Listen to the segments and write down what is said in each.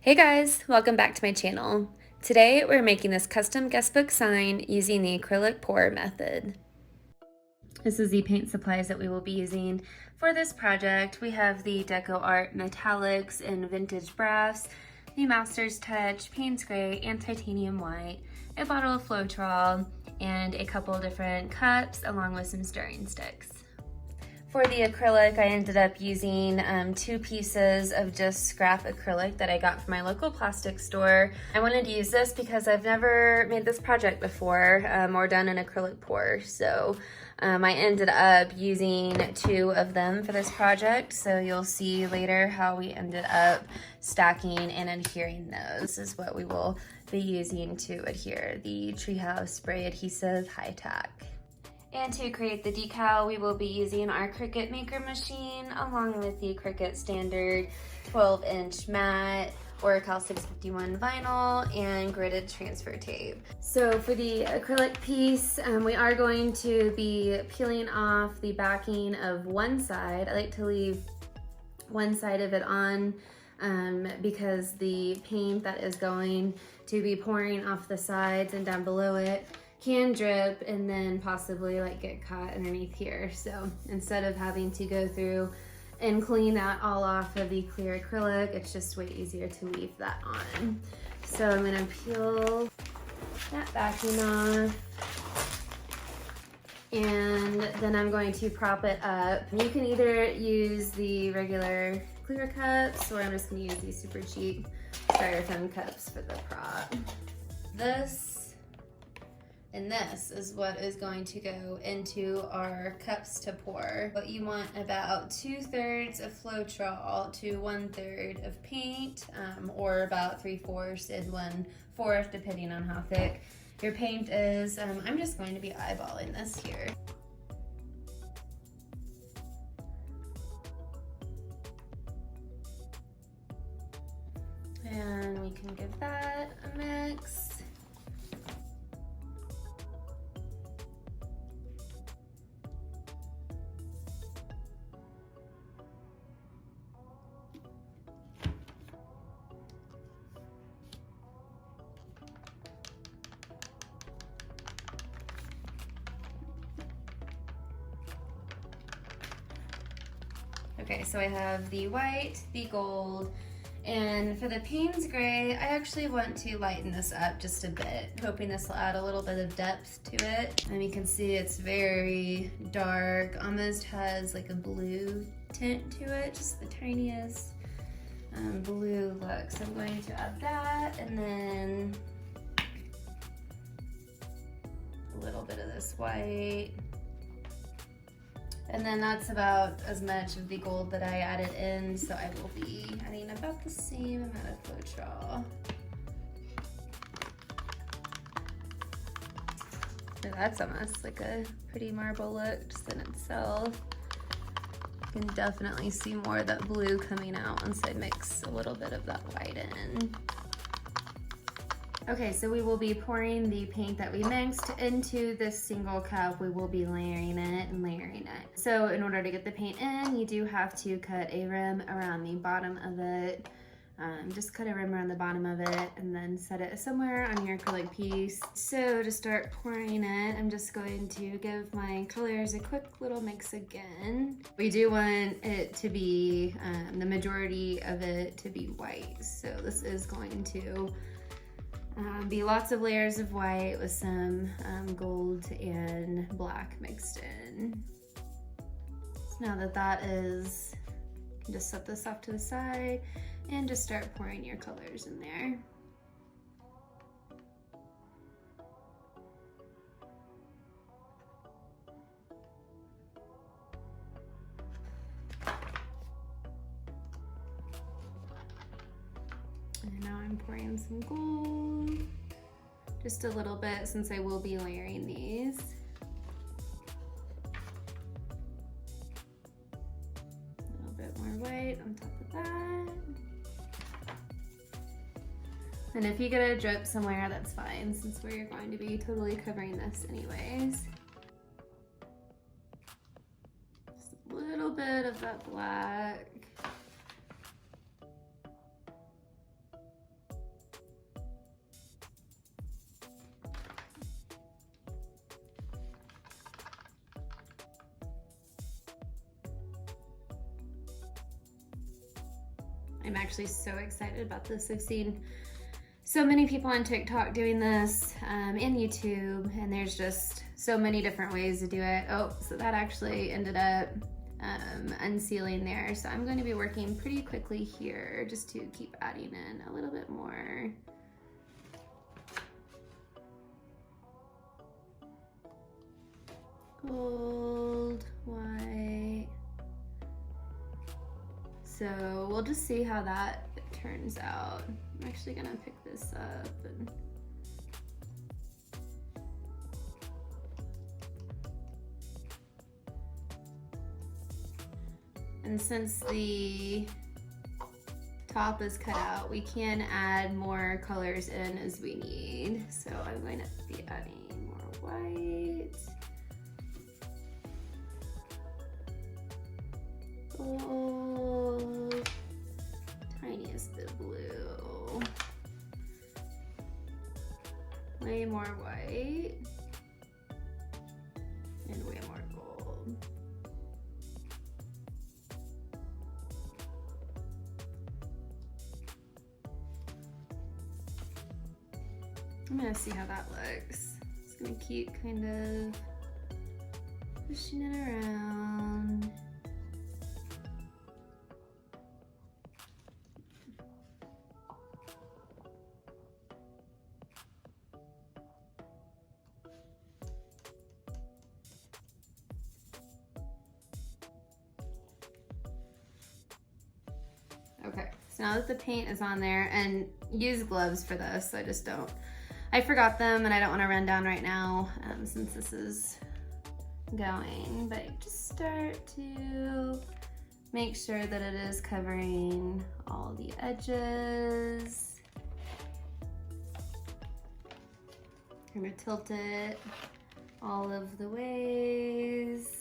Hey guys, welcome back to my channel. Today we're making this custom guestbook sign using the acrylic pour method. This is the paint supplies that we will be using for this project. We have the Deco Art Metallics in Vintage Brass, the Master's Touch, Payne's Gray, and Titanium White, a bottle of Floetrol, and a couple different cups along with some stirring sticks. For the acrylic, I ended up using 2 pieces of just scrap acrylic that I got from my local plastic store. I wanted to use this because I've never made this project before or done an acrylic pour. So I ended up using 2 of them for this project. So you'll see later how we ended up stacking and adhering those. This is what we will be using to adhere the Treehouse Spray Adhesive High Tack. And to create the decal, we will be using our Cricut maker machine along with the Cricut standard 12-inch mat or Cal 651 vinyl and gridded transfer tape. So for the acrylic piece, we are going to be peeling off the backing of one side. I like to leave one side of it on because the paint that is going to be pouring off the sides and down below it can drip and then possibly like get caught underneath here. So instead of having to go through and clean that all off of the clear acrylic, it's just way easier to leave that on. So I'm gonna peel that backing off and then I'm going to prop it up. You can either use the regular clear cups or I'm just gonna use these super cheap styrofoam cups for the prop. This is what is going to go into our cups to pour. But you want about 2/3 of Floetrol to 1/3 of paint, or about 3/4 and 1/4 depending on how thick your paint is. I'm just going to be eyeballing this here. And we can give that a mix. Okay, so I have the white, the gold, and for the Payne's Gray, I actually want to lighten this up just a bit, hoping this will add a little bit of depth to it. And you can see it's very dark, almost has like a blue tint to it, just the tiniest blue look. So I'm going to add that, and then a little bit of this white. And then that's about as much of the gold that I added in, so I will be adding about the same amount of Floetrol. So that's almost like a pretty marble look just in itself. You can definitely see more of that blue coming out once I mix a little bit of that white in. Okay, so we will be pouring the paint that we mixed into this single cup. We will be layering it and layering it. So in order to get the paint in, you do have to cut a rim around the bottom of it. Just cut a rim around the bottom of it and then set it somewhere on your acrylic piece. So to start pouring it, I'm just going to give my colors a quick little mix again. We do want it to be, the majority of it to be white. So this is going to be lots of layers of white with some gold and black mixed in. So now that that is, you can just set this off to the side and just start pouring your colors in there. And now I'm pouring some gold, just a little bit since I will be layering these. A little bit more white on top of that. And if you get a drip somewhere, that's fine since we're going to be totally covering this anyways. Just a little bit of that black. I'm actually so excited about this. I've seen so many people on TikTok doing this and YouTube, and there's just so many different ways to do it. Oh, so that actually ended up unsealing there. So I'm going to be working pretty quickly here just to keep adding in a little bit more. Gold, white. So we'll just see how that turns out. I'm actually gonna pick this up and since the top is cut out, we can add more colors in as we need. So I'm going to be adding more white. Gold, tiniest bit of blue, way more white, and way more gold. I'm gonna see how that looks. Just gonna keep kind of pushing it around. Okay, so now that the paint is on there, and use gloves for this, I forgot them and I don't want to run down right now since this is going, but just start to make sure that it is covering all the edges. I'm gonna tilt it all of the ways.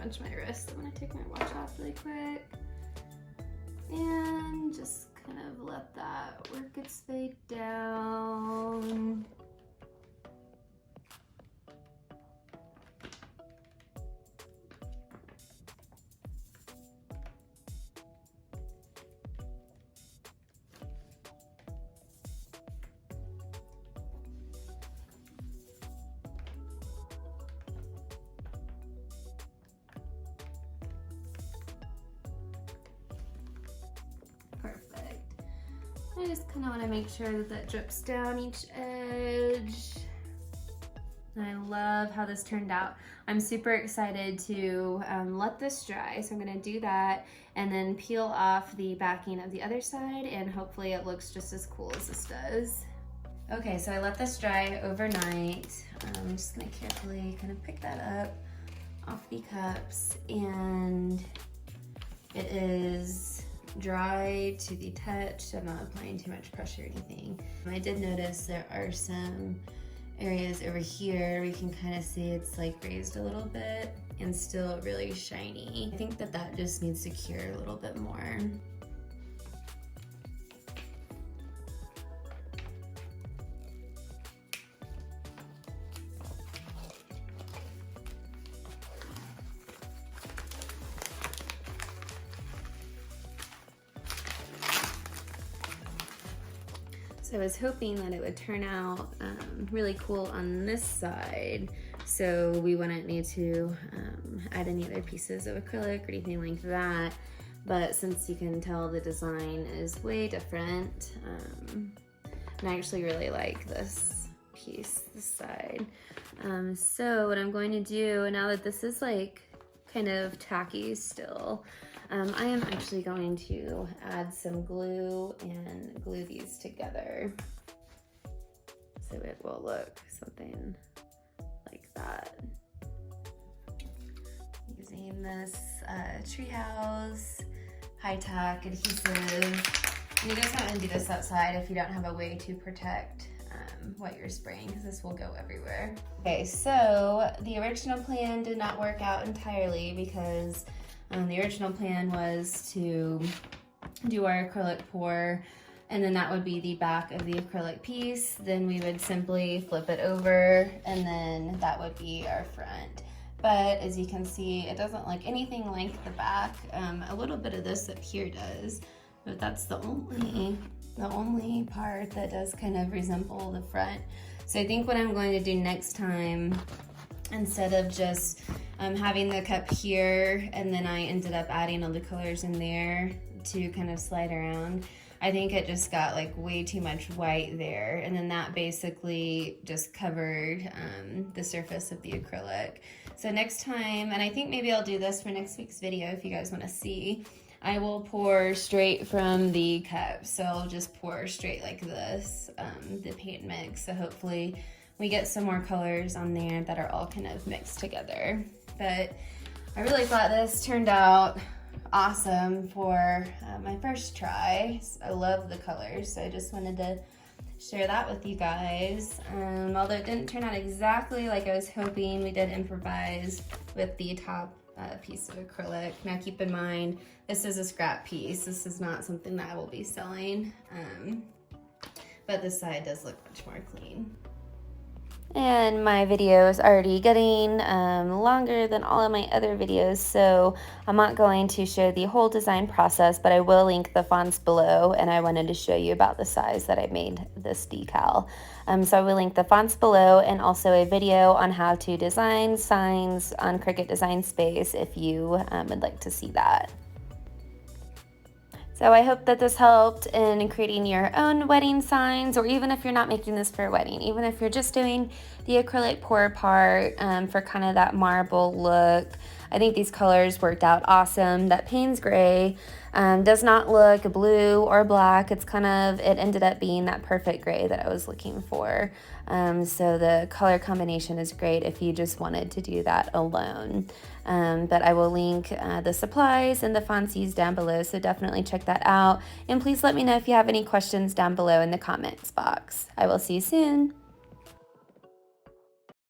Bunch my wrist. I'm gonna take my watch off really quick and just kind of let that work its way down. I just kind of want to make sure that that drips down each edge. And I love how this turned out. I'm super excited to let this dry. So I'm going to do that and then peel off the backing of the other side, and hopefully it looks just as cool as this does. Okay, so I let this dry overnight. I'm just going to carefully kind of pick that up off the cups, and it is dry to the touch, so I'm not applying too much pressure or anything. I did notice there are some areas over here we can kind of see it's like raised a little bit and still really shiny. I think that that just needs to cure a little bit more. So I was hoping that it would turn out really cool on this side, so we wouldn't need to add any other pieces of acrylic or anything like that. But since you can tell the design is way different, and I actually really like this piece, this side. So what I'm going to do, now that this is like kind of tacky still, I am actually going to add some glue and glue these together. So it will look something like that. Using this Treehouse high-tack adhesive. And you guys might want to do this outside if you don't have a way to protect what you're spraying, because this will go everywhere. Okay, so the original plan did not work out entirely because the original plan was to do our acrylic pour, and then that would be the back of the acrylic piece. Then we would simply flip it over, and then that would be our front. But as you can see, it doesn't look anything like the back. A little bit of this up here does, but that's the only part that does kind of resemble the front. So I think what I'm going to do next time, instead of just having the cup here and then I ended up adding all the colors in there to kind of slide around, I think it just got like way too much white there, and then that basically just covered the surface of the acrylic. So next time, and I think maybe I'll do this for next week's video if you guys want to see, I will pour straight from the cup. So I'll just pour straight like this, the paint mix. So hopefully we get some more colors on there that are all kind of mixed together. But I really thought this turned out awesome for my first try. I love the colors, so I just wanted to share that with you guys. Although it didn't turn out exactly like I was hoping, we did improvise with the top piece of acrylic. Now keep in mind, this is a scrap piece. This is not something that I will be selling, but this side does look much more clean. And my video is already getting longer than all of my other videos, so I'm not going to show the whole design process, but I will link the fonts below, and I wanted to show you about the size that I made this decal. So I will link the fonts below and also a video on how to design signs on Cricut Design Space if you would like to see that. So I hope that this helped in creating your own wedding signs, or even if you're not making this for a wedding, even if you're just doing the acrylic pour part for kind of that marble look. I think these colors worked out awesome. That Payne's gray does not look blue or black. It ended up being that perfect gray that I was looking for. So the color combination is great if you just wanted to do that alone. But I will link the supplies and the fonts used down below, so definitely check that out. And please let me know if you have any questions down below in the comments box. I will see you soon.